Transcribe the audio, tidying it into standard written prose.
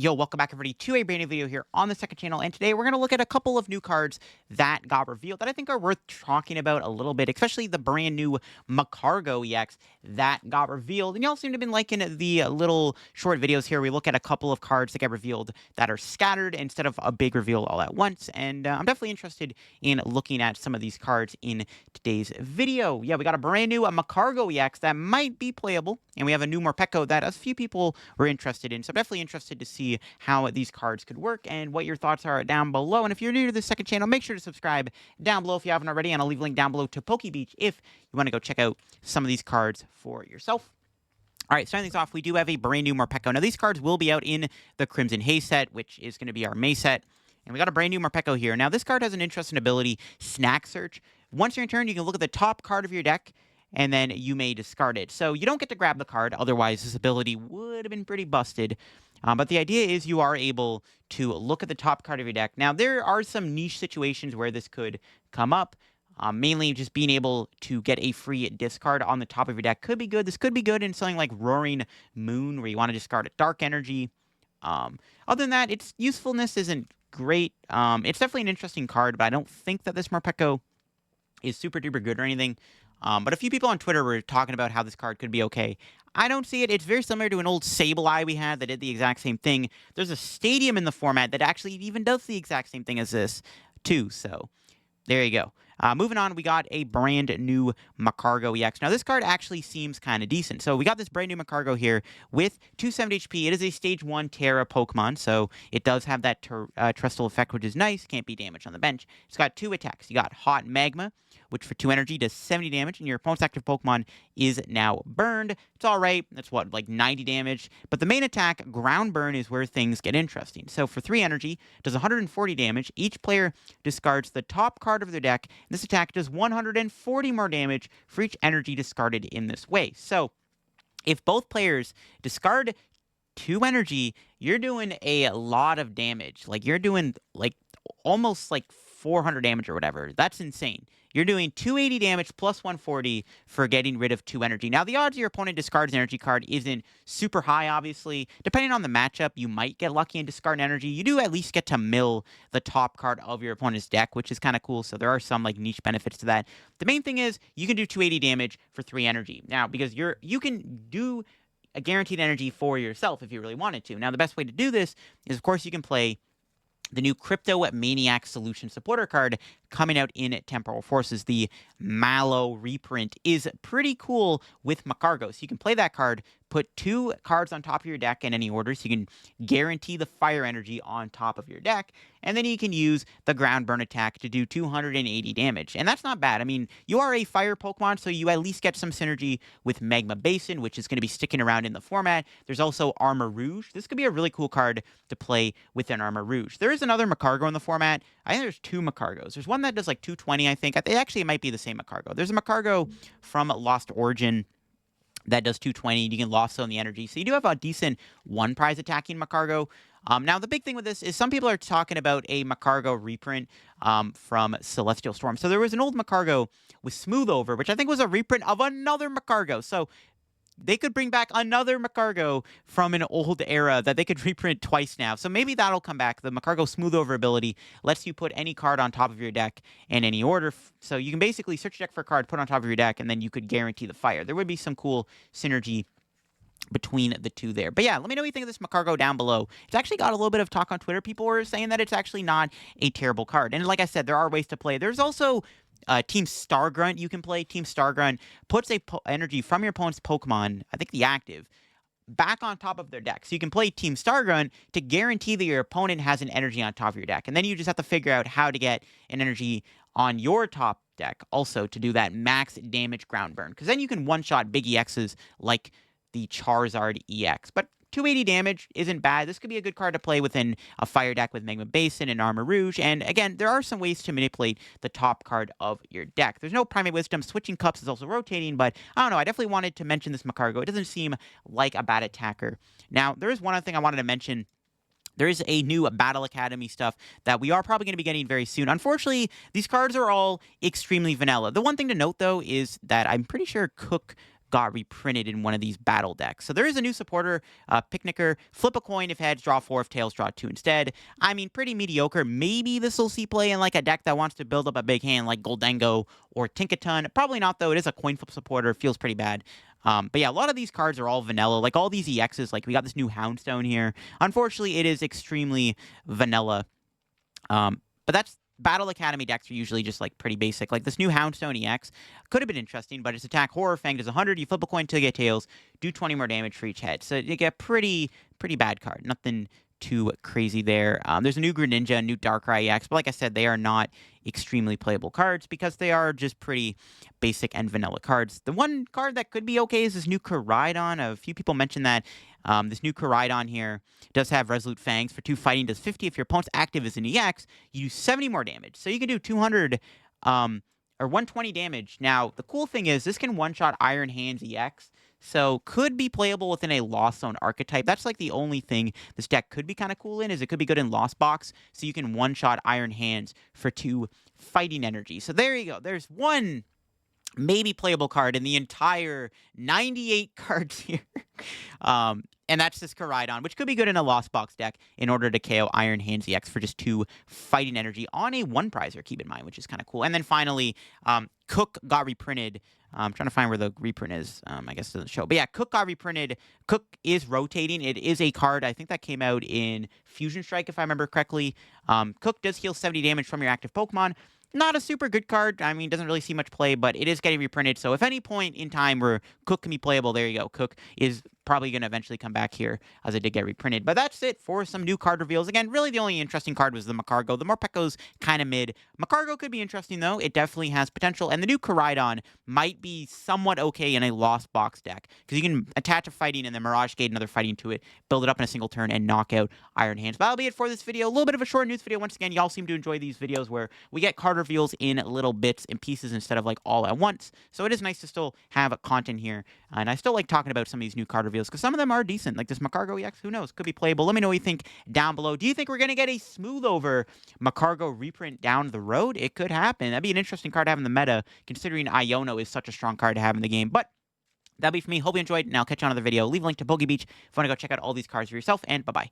Yo, welcome back everybody to a brand new video here on the second channel, and today we're going to look at a couple of new cards that got revealed that I think are worth talking about a little bit, especially the brand new Magcargo Ex that got revealed. And y'all seem to have been liking the little short videos here. We look at a couple of cards that get revealed that are scattered instead of a big reveal all at once, and I'm definitely interested in looking at some of these cards in today's video. Yeah, we got a brand new Magcargo Ex that might be playable, and we have a new Morpeko that a few people were interested in, so I'm definitely interested to see how these cards could work and what your thoughts are down below. And if you're new to the second channel, make sure to subscribe down below if you haven't already, and I'll leave a link down below to Poke Beach if you want to go check out some of these cards for yourself. All right, starting things off, we do have a brand new Morpeko. Now, these cards will be out in the Crimson Haze set, which is going to be our May set. And we got a brand new Morpeko here. Now, this card has an interesting ability, Snack Search. Once you're in turn, you can look at the top card of your deck, and then you may discard it. So you don't get to grab the card, otherwise this ability would have been pretty busted. But the idea is you are able to look at the top card of your deck. Now, there are some niche situations where this could come up. Mainly just being able to get a free discard on the top of your deck could be good. This could be good in something like Roaring Moon, where you want to discard a Dark Energy. Other than that, its usefulness isn't great. It's definitely an interesting card, but I don't think that this Morpeko is super duper good or anything. But a few people on Twitter were talking about how this card could be okay. I don't see it. It's very similar to an old Sableye we had that did the exact same thing. There's a stadium in the format that actually even does the exact same thing as this, too. So there you go. Moving on, we got a brand new Magcargo Ex. Now, this card actually seems kind of decent. So we got this brand new Magcargo here with 270 HP. It is a Stage 1 Terra Pokemon, so it does have that Terrestrial effect, which is nice. Can't be damaged on the bench. It's got 2 attacks. You got Hot Magma, which for 2 energy does 70 damage, and your opponent's active Pokemon is now burned. It's all right. That's what, like 90 damage. But the main attack, Ground Burn, is where things get interesting. So for 3 energy, does 140 damage. Each player discards the top card of their deck. This attack does 140 more damage for each energy discarded in this way. So if both players discard 2 energy, you're doing a lot of damage. Like, you're doing like almost like 400 damage or whatever. That's insane. You're doing 280 damage plus 140 for getting rid of 2 energy. Now, the odds your opponent discards an energy card isn't super high, obviously. Depending on the matchup, you might get lucky and discard an energy. You do at least get to mill the top card of your opponent's deck, which is kind of cool. So there are some like niche benefits to that. The main thing is you can do 280 damage for 3 energy. Now, because you can do a guaranteed energy for yourself if you really wanted to. Now, the best way to do this is, of course, you can play the new Crypto Maniac Solution Supporter card coming out in Temporal Forces. The Mallow reprint is pretty cool with Magcargo. So you can play that card, put 2 cards on top of your deck in any order, so you can guarantee the fire energy on top of your deck, and then you can use the Ground Burn attack to do 280 damage. And that's not bad. I mean, you are a fire Pokemon, so you at least get some synergy with Magma Basin, which is going to be sticking around in the format. There's also Armor Rouge. This could be a really cool card to play with an Armor Rouge. There is another Magcargo in the format. I think there's 2 Magcargos. There's one that does like 220, I think. Actually, it might be the same Magcargo. There's a Magcargo from Lost Origin that does 220. You can Lost Zone the energy. So you do have a decent one-prize attacking Magcargo. Now, the big thing with this is some people are talking about a Magcargo reprint from Celestial Storm. So there was an old Magcargo with Smooth Over, which I think was a reprint of another Magcargo. So they could bring back another Magcargo from an old era that they could reprint twice now. So maybe that'll come back. The Magcargo Smooth Over ability lets you put any card on top of your deck in any order. So you can basically search your deck for a card, put it on top of your deck, and then you could guarantee the fire. There would be some cool synergy between the two there. But yeah, let me know what you think of this Magcargo down below. It's actually got a little bit of talk on Twitter. People were saying that it's actually not a terrible card. And like I said, there are ways to play. There's also Team Star Grunt you can play. Team Star Grunt puts a energy from your opponent's Pokemon, I think the active, back on top of their deck. So you can play Team Star Grunt to guarantee that your opponent has an energy on top of your deck. And then you just have to figure out how to get an energy on your top deck also to do that max damage Ground Burn. Because then you can one-shot big EXs like the Charizard EX. But 280 damage isn't bad. This could be a good card to play within a fire deck with Magma Basin and Armor Rouge. And again, there are some ways to manipulate the top card of your deck. There's no Primate Wisdom. Switching Cups is also rotating, but I don't know. I definitely wanted to mention this Magcargo. It doesn't seem like a bad attacker. Now, there is one other thing I wanted to mention. There is a new Battle Academy stuff that we are probably going to be getting very soon. Unfortunately, these cards are all extremely vanilla. The one thing to note, though, is that I'm pretty sure Cook got reprinted in one of these battle decks. So there is a new supporter, Picnicker. Flip a coin if heads, draw 4, if tails, draw 2 instead. I mean, pretty mediocre. Maybe this will see play in like a deck that wants to build up a big hand like Goldengo or Tinkaton. Probably not, though. It is a coin flip supporter. Feels pretty bad. But yeah, a lot of these cards are all vanilla. Like all these EXs, like we got this new Houndstone here. Unfortunately, it is extremely vanilla. But that's Battle Academy decks are usually just like pretty basic. Like this new Houndstone EX could have been interesting, but its attack Horror Fang does 100. You flip a coin to get tails, do 20 more damage for each head. So you get pretty bad card. Nothing too crazy there. There's a new Greninja, a new Darkrai EX, but like I said, they are not extremely playable cards because they are just pretty basic and vanilla cards. The one card that could be okay is this new Koraidon. A few people mentioned that this new Koraidon here does have Resolute Fangs. For 2 fighting, does 50. If your opponent's active is an EX, you do 70 more damage. So you can do 200 or 120 damage. Now, the cool thing is this can one-shot Iron Hands EX, so could be playable within a Lost Zone archetype. That's like the only thing this deck could be kind of cool in, is it could be good in Lost Box, so you can one-shot Iron Hands for 2 fighting energy. So there you go. There's one maybe playable card in the entire 98 cards here. And that's this Koraidon, which could be good in a Lost Box deck in order to KO Iron Hands EX for just 2 fighting energy on a 1-prizer, keep in mind, which is kind of cool. And then finally, Cook got reprinted. I'm trying to find where the reprint is. I guess it doesn't show. But yeah, Cook got reprinted. Cook is rotating. It is a card. I think that came out in Fusion Strike, if I remember correctly. Cook does heal 70 damage from your active Pokemon. Not a super good card. I mean, doesn't really see much play, but it is getting reprinted. So if any point in time where Cook can be playable, there you go. Cook is probably going to eventually come back here, as it did get reprinted. But that's it for some new card reveals. Again, really the only interesting card was the Magcargo. The Morpeko's kind of mid. Magcargo could be interesting, though. It definitely has potential. And the new Koraidon might be somewhat okay in a Lost Box deck, because you can attach a fighting and then Mirage Gate another fighting to it, build it up in a single turn, and knock out Iron Hands. But that'll be it for this video. A little bit of a short news video. Once again, y'all seem to enjoy these videos where we get card reveals in little bits and pieces instead of like all at once. So it is nice to still have content here. And I still like talking about some of these new card reveals because some of them are decent. Like this Magcargo EX, who knows? Could be playable. Let me know what you think down below. Do you think we're going to get a smooth over Magcargo reprint down the road? It could happen. That'd be an interesting card to have in the meta, considering Iono is such a strong card to have in the game. But that'll be for me. Hope you enjoyed, and I'll catch you on another video. Leave a link to Bogey Beach if you want to go check out all these cards for yourself, and bye-bye.